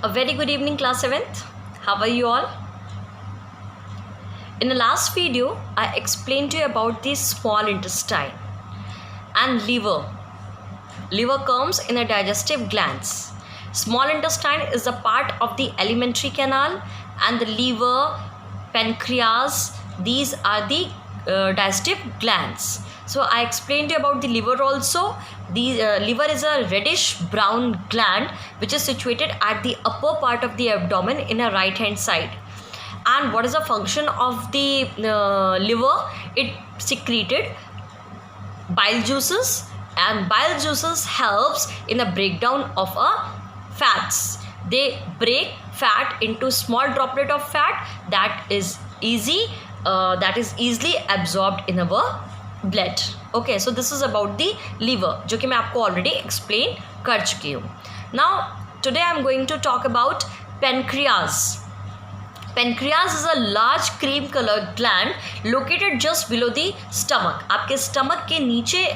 A very good evening, class 7th. How are you all? In the last video, I explained to you about the small intestine and liver. Liver comes in the digestive glands. Small intestine is a part of the alimentary canal, and the liver, pancreas, these are the digestive glands. So I explained to you about the liver also. The liver is a reddish brown gland which is situated at the upper part of the abdomen in a right hand side. And what is the function of the liver? It secreted bile juices, and bile juices helps in the breakdown of fats. They break fat into small droplet of fat that is easily absorbed in our blood. Okay, so this is about the liver, जो कि मैं आपको already explain कर चुकी हूँ. Now today I am going to talk about pancreas. Pancreas is a large cream colored gland located just below the stomach. आपके stomach के नीचे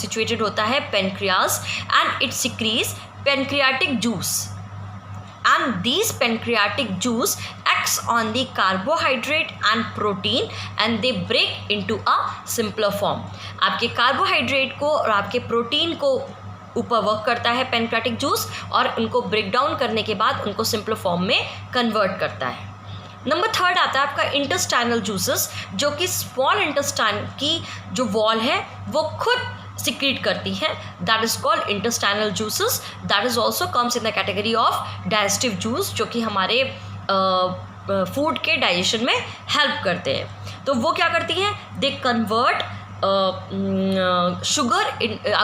situated होता है pancreas, and it secretes pancreatic juice. And these pancreatic juice acts on the carbohydrate and protein, and they break into a simpler form. आपके carbohydrate को और आपके protein को ऊपर वर्क करता है pancreatic juice, और उनको break down करने के बाद उनको simpler form में convert करता है. नंबर 3 आता है आपका इंटेस्टाइनल जूसेस, जो कि स्मॉल इंटेस्टाइन की जो वॉल है वो खुद सिक्रीट करती है. That is called intestinal juices. That is also comes in the category of digestive juice, जो कि हमारे फूड के डाइजेशन में हेल्प करते हैं. तो वो क्या करती हैं? They convert sugar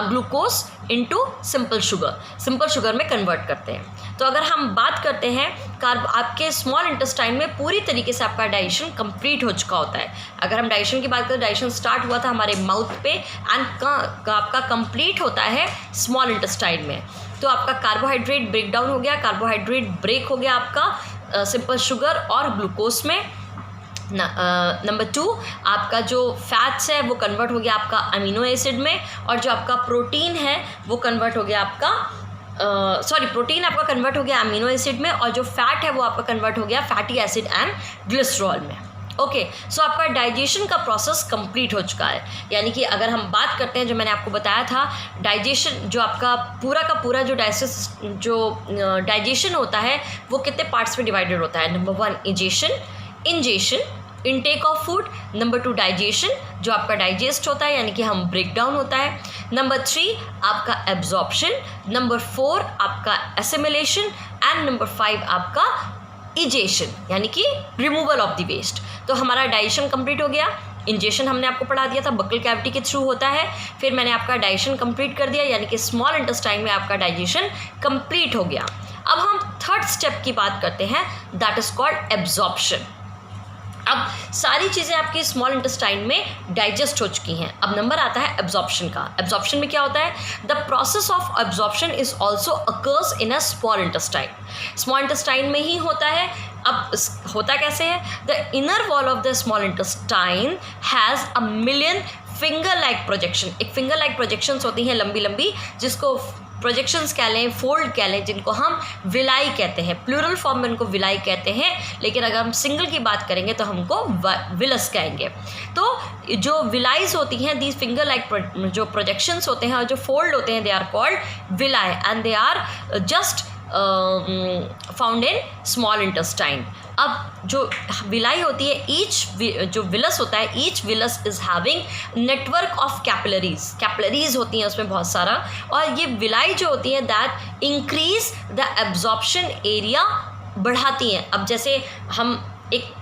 glucose into simple sugar में कन्वर्ट करते हैं. तो अगर हम बात करते हैं आपके स्मॉल इंटेस्टाइन में पूरी तरीके से आपका डाइजेशन कंप्लीट हो चुका होता है. अगर हम डाइजेशन की बात करें, डाइजेशन स्टार्ट हुआ था हमारे माउथ पे, एंड आपका कंप्लीट होता है स्मॉल इंटेस्टाइन में. तो आपका कार्बोहाइड्रेट ब्रेक डाउन हो गया, कार्बोहाइड्रेट ब्रेक हो गया आपका सिंपल शुगर और ग्लूकोज में. नंबर 2, आपका जो फैट्स है वो कन्वर्ट हो गया आपका अमीनो एसिड में, और जो आपका प्रोटीन है वो कन्वर्ट हो गया आपका प्रोटीन आपका कन्वर्ट हो गया अमीनो एसिड में, और जो फैट है वो आपका कन्वर्ट हो गया फैटी एसिड एंड ग्लिसरॉल में. ओके, सो आपका डाइजेशन का प्रोसेस कंप्लीट हो चुका है. यानी कि अगर हम बात करते हैं, जो मैंने आपको बताया था, डाइजेशन जो आपका पूरा का पूरा जो डाइजेशन होता है वो कितने पार्ट्स में डिवाइडेड होता है. Number 1 ingestion, intake of food. Number 2 digestion, जो आपका डाइजेस्ट होता है यानी कि हम ब्रेक डाउन होता है. नंबर 3 आपका एब्जॉर्प्शन. नंबर 4 आपका एसिमिलेशन. एंड नंबर 5 आपका इजेशन, यानी कि रिमूवल ऑफ द वेस्ट. तो हमारा डाइजेशन कंप्लीट हो गया. इंजेशन हमने आपको पढ़ा दिया था, बक्कल कैविटी के थ्रू होता है. फिर मैंने आपका डाइजेशन कंप्लीट कर दिया, यानी कि स्मॉल इंटेस्टाइन में आपका डाइजेशन कंप्लीट हो गया. अब हम थर्ड स्टेप की बात करते हैं, दैट इज कॉल्ड एब्जॉर्प्शन. अब सारी चीज़ें आपकी स्मॉल इंटेस्टाइन में डाइजेस्ट हो चुकी हैं. अब नंबर आता है एब्जॉर्प्शन का. एब्जॉर्प्शन में क्या होता है? The process of absorption is also occurs in a small intestine. Small intestine में ही होता है. अब होता कैसे है? The inner wall of the small intestine has a million finger like projection. एक फिंगर लाइक प्रोजेक्शंस होती हैं लंबी लंबी, जिसको प्रोजेक्शंस कह लें, फोल्ड कह लें, जिनको हम विलाई कहते हैं. प्लूरल फॉर्म में उनको विलाई कहते हैं, लेकिन अगर हम सिंगल की बात करेंगे तो हमको विलस कहेंगे. तो जो विलाइज होती हैं, दीज फिंगर लाइक जो प्रोजेक्शंस होते हैं और जो फोल्ड होते हैं, they are called villi, and they are just found in small intestine. अब जो विलाई होती है, जो विलस होता है, each villus is having network of capillaries होती हैं उसमें बहुत सारा, और ये विलाई जो होती है that increase the absorption area, बढ़ाती हैं. अब जैसे हम एक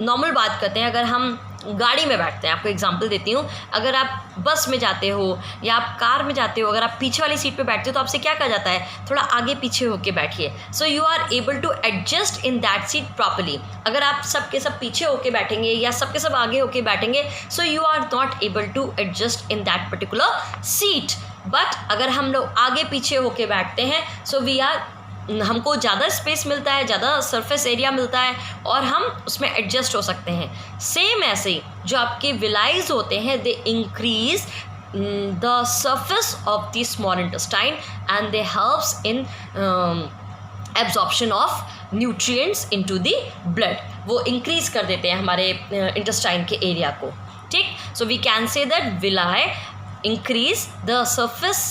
नॉर्मल बात करते हैं, अगर हम गाड़ी में बैठते हैं, आपको एग्जांपल देती हूँ, अगर आप बस में जाते हो या आप कार में जाते हो, अगर आप पीछे वाली सीट पे बैठते हो तो आपसे क्या कहा जाता है? थोड़ा आगे पीछे होके बैठिए. So you are able to adjust in that seat properly. अगर आप सब के सब पीछे होके बैठेंगे या सब के सब आगे होके बैठेंगे, so you are not able to adjust in that particular seat. But अगर हम लोग आगे पीछे होके बैठते हैं, सो हमको ज़्यादा स्पेस मिलता है, ज़्यादा सरफेस एरिया मिलता है, और हम उसमें एडजस्ट हो सकते हैं. सेम ऐसे ही जो आपके विलाइज होते हैं, they increase the surface of the small intestine and they helps in absorption of nutrients into the blood, वो इंक्रीज कर देते हैं हमारे इंटेस्टाइन के एरिया को, ठीक। So we can say that villi increase the surface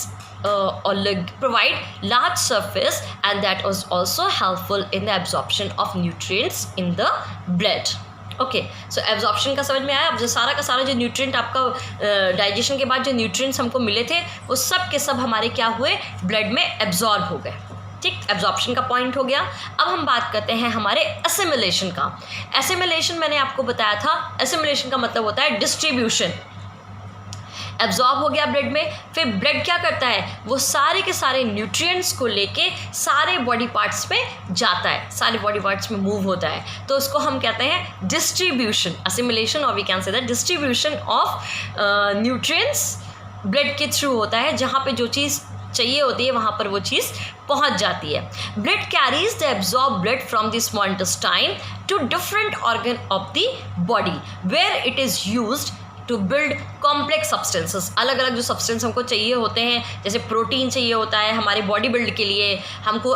or provide large surface, and that was also helpful in the absorption of nutrients in the blood. Okay, so absorption का समझ में आया। अब जो सारा का सारा जो न्यूट्रिएंट आपका डाइजेशन के बाद जो न्यूट्रिएंट्स हमको मिले थे वो सब के सब हमारे क्या हुए, ब्लड में एब्जॉर्ब हो गए, ठीक। एब्जॉर्प्शन का पॉइंट हो गया। अब हम बात करते हैं हमारे एसिमिलेशन का। एसिमिलेशन मैंने आपको बताया था, एसिमिलेशन का मतलब होता है डिस्ट्रीब्यूशन। एब्जॉर्ब हो गया ब्लड में, फिर ब्लड क्या करता है, वो सारे के सारे न्यूट्रिएंट्स को लेके सारे बॉडी पार्ट्स में जाता है, सारे बॉडी पार्ट्स में मूव होता है, तो उसको हम कहते हैं डिस्ट्रीब्यूशन, एसिमिलेशन, और we can say that distribution of nutrients blood के थ्रू होता है। जहाँ पे जो चीज़ चाहिए होती है वहाँ पर वो चीज़ पहुँच जाती है। Blood carries the absorb blood from the small intestine to different organ of the body where it is used to build complex substances. अलग अलग जो सब्सटेंस हमको चाहिए होते हैं, जैसे प्रोटीन चाहिए होता है हमारे बॉडी बिल्ड के लिए, हमको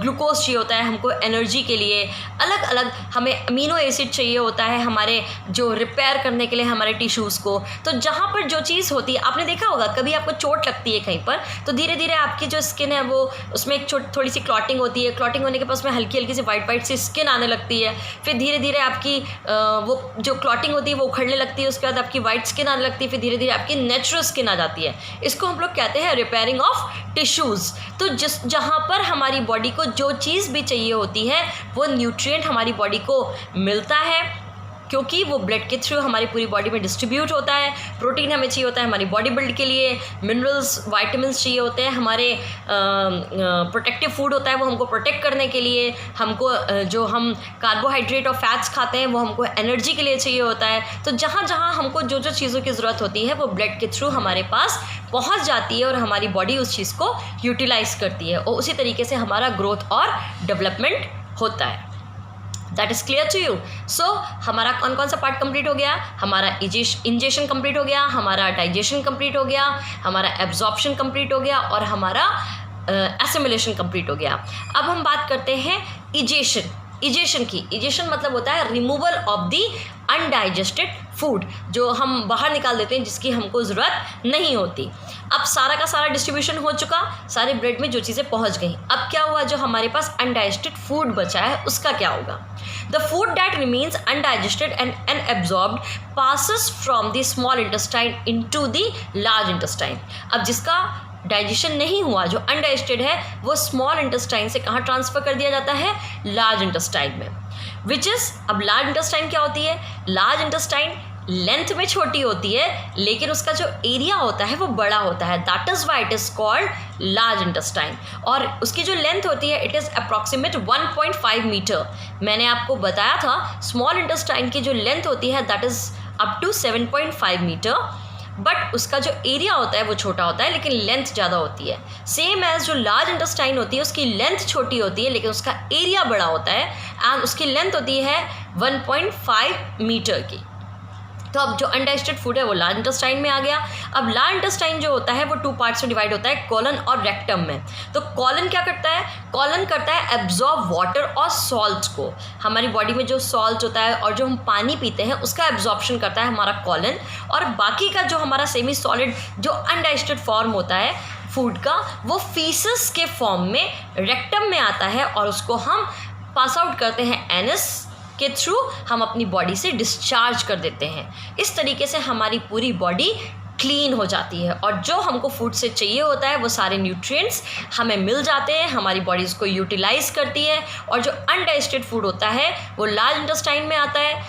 ग्लूकोज चाहिए होता है हमको एनर्जी के लिए, अलग अलग हमें अमीनो एसिड चाहिए होता है हमारे जो रिपेयर करने के लिए हमारे टिश्यूज़ को। तो जहाँ पर जो चीज़ होती है, आपने देखा होगा कभी आपको चोट लगती है कहीं पर, तो धीरे धीरे आपकी जो स्किन है वो उसमें एक थोड़ी सी क्लॉटिंग होती है, क्लॉटिंग होने के बाद उसमें हल्की हल्की सी वाइट सी स्किन आने लगती है, फिर धीरे धीरे आपकी वो जो क्लॉटिंग होती है वो उखड़ने लगती है, उसके बाद आपकी वाइट स्किन आने लगती है, फिर धीरे धीरे आपकी नेचुरल स्किन आ जाती है। इसको हम लोग कहते हैं रिपेयरिंग ऑफ टिश्यूज़। तो जहाँ पर हमारी बॉडी को जो चीज़ भी चाहिए होती है वो न्यूट्रिएंट हमारी बॉडी को मिलता है, क्योंकि वो ब्लड के थ्रू हमारी पूरी बॉडी में डिस्ट्रीब्यूट होता है। प्रोटीन हमें चाहिए होता है हमारी बॉडी बिल्ड के लिए, मिनरल्स वाइटामिन्स चाहिए होते हैं हमारे, प्रोटेक्टिव फूड होता है वो हमको प्रोटेक्ट करने के लिए, हमको जो हम कार्बोहाइड्रेट और फैट्स खाते हैं वो हमको एनर्जी के लिए चाहिए होता है। तो जहाँ जहाँ हमको जो जो चीज़ों की ज़रूरत होती है वो ब्लड के थ्रू हमारे पास पहुँच जाती है और हमारी बॉडी उस चीज़ को यूटिलाइज़ करती है, और उसी तरीके से हमारा ग्रोथ और डेवलपमेंट होता है। That is clear to you. So हमारा कौन कौन सा पार्ट कंप्लीट हो गया, हमारा इंजेशन कंप्लीट हो गया, हमारा डाइजेशन कंप्लीट हो गया, हमारा एब्जॉर्प्शन कंप्लीट हो गया, और हमारा एसिमिलेशन कंप्लीट हो गया। अब हम बात करते हैं इजेशन। इजेशन की, इजेशन मतलब होता है removal of the undigested food, जो हम बाहर निकाल देते हैं जिसकी हमको ज़रूरत नहीं होती। अब सारा का सारा डिस्ट्रीब्यूशन हो चुका, सारे ब्लड में जो चीज़ें पहुंच गई। अब क्या हुआ, जो हमारे पास अनडाइजेस्टेड फूड बचा है उसका क्या होगा। The food that remains undigested and unabsorbed passes from the small intestine into the large intestine. अब जिसका डाइजेशन नहीं हुआ, जो अनडाइजेस्टेड है, वो स्मॉल इंटेस्टाइन से कहाँ ट्रांसफ़र कर दिया जाता है, लार्ज इंटेस्टाइन में। विच इज़, अब लार्ज इंटेस्टाइन क्या होती है, लार्ज इंटेस्टाइन लेंथ में छोटी होती है लेकिन उसका जो एरिया होता है वो बड़ा होता है, that is why it is called large intestine. और उसकी जो लेंथ होती है इट इज़ अप्रॉक्सीमेट 1.5 मीटर। मैंने आपको बताया था स्मॉल इंटेस्टाइन की जो लेंथ होती है that is up to 7.5 metre, but उसका जो एरिया होता है वो छोटा होता है लेकिन लेंथ ज़्यादा होती है। सेम एज जो लार्ज इंटेस्टाइन होती है उसकी लेंथ छोटी होती है लेकिन उसका एरिया बड़ा होता है, एंड उसकी लेंथ होती है 1.5 मीटर की। तो अब जो अनडाइजेस्टेड फूड है वो लार्ज इंटेस्टाइन में आ गया। अब लार्ज इंटेस्टाइन जो होता है वो 2 पार्ट्स में डिवाइड होता है, कॉलन और रेक्टम में। तो कॉलन क्या करता है, कॉलन करता है एब्जॉर्ब वाटर और सॉल्ट को। हमारी बॉडी में जो सॉल्ट होता है और जो हम पानी पीते हैं उसका एब्जॉर्प्शन करता है हमारा कॉलन, और बाकी का जो हमारा सेमी सॉलिड जो अनडाइजेस्टेड फॉर्म होता है फूड का वो फीसस के फॉर्म में रेक्टम में आता है, और उसको हम पास आउट करते हैं एनस के थ्रू, हम अपनी बॉडी से डिस्चार्ज कर देते हैं। इस तरीके से हमारी पूरी बॉडी क्लीन हो जाती है और जो हमको फूड से चाहिए होता है वो सारे न्यूट्रिएंट्स हमें मिल जाते हैं, हमारी बॉडी उसको यूटिलाइज करती है। और जो अनडाइजेस्टेड फूड होता है वो लार्ज इंटेस्टाइन में आता है।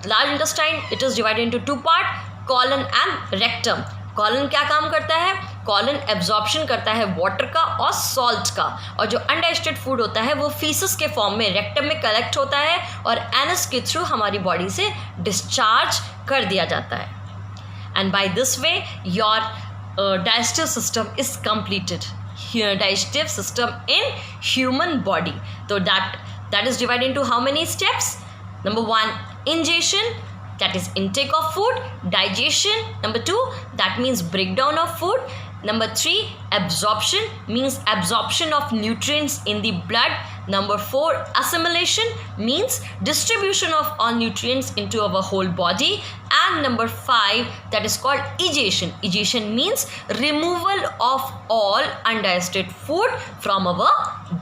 Large intestine it is divided into 2 part, colon and rectum. Colon क्या काम करता है, कॉलन एब्जॉर्प्शन करता है वाटर का और सॉल्ट का, और जो अनडाइजेस्टेड फूड होता है वो फीसस के फॉर्म में रेक्टम में कलेक्ट होता है और एनस के थ्रू हमारी बॉडी से डिस्चार्ज कर दिया जाता है। And by this way your digestive system is completed, digestive system in human body. तो that is divided into how many steps. Number 1, ingestion, that is intake of food. Digestion, number 2, that means breakdown of food. Number 3, absorption, means absorption of nutrients in the blood. Number 4, assimilation means distribution of all nutrients into our whole body. And number 5, that is called egestion. Egestion means removal of all undigested food from our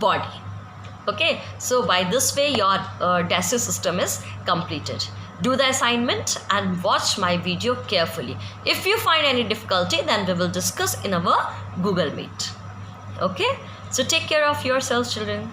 body. Okay, so by this way your digestive system is completed. Do the assignment and watch my video carefully. If you find any difficulty, then we will discuss in our Google Meet. Okay, so take care of yourselves, children.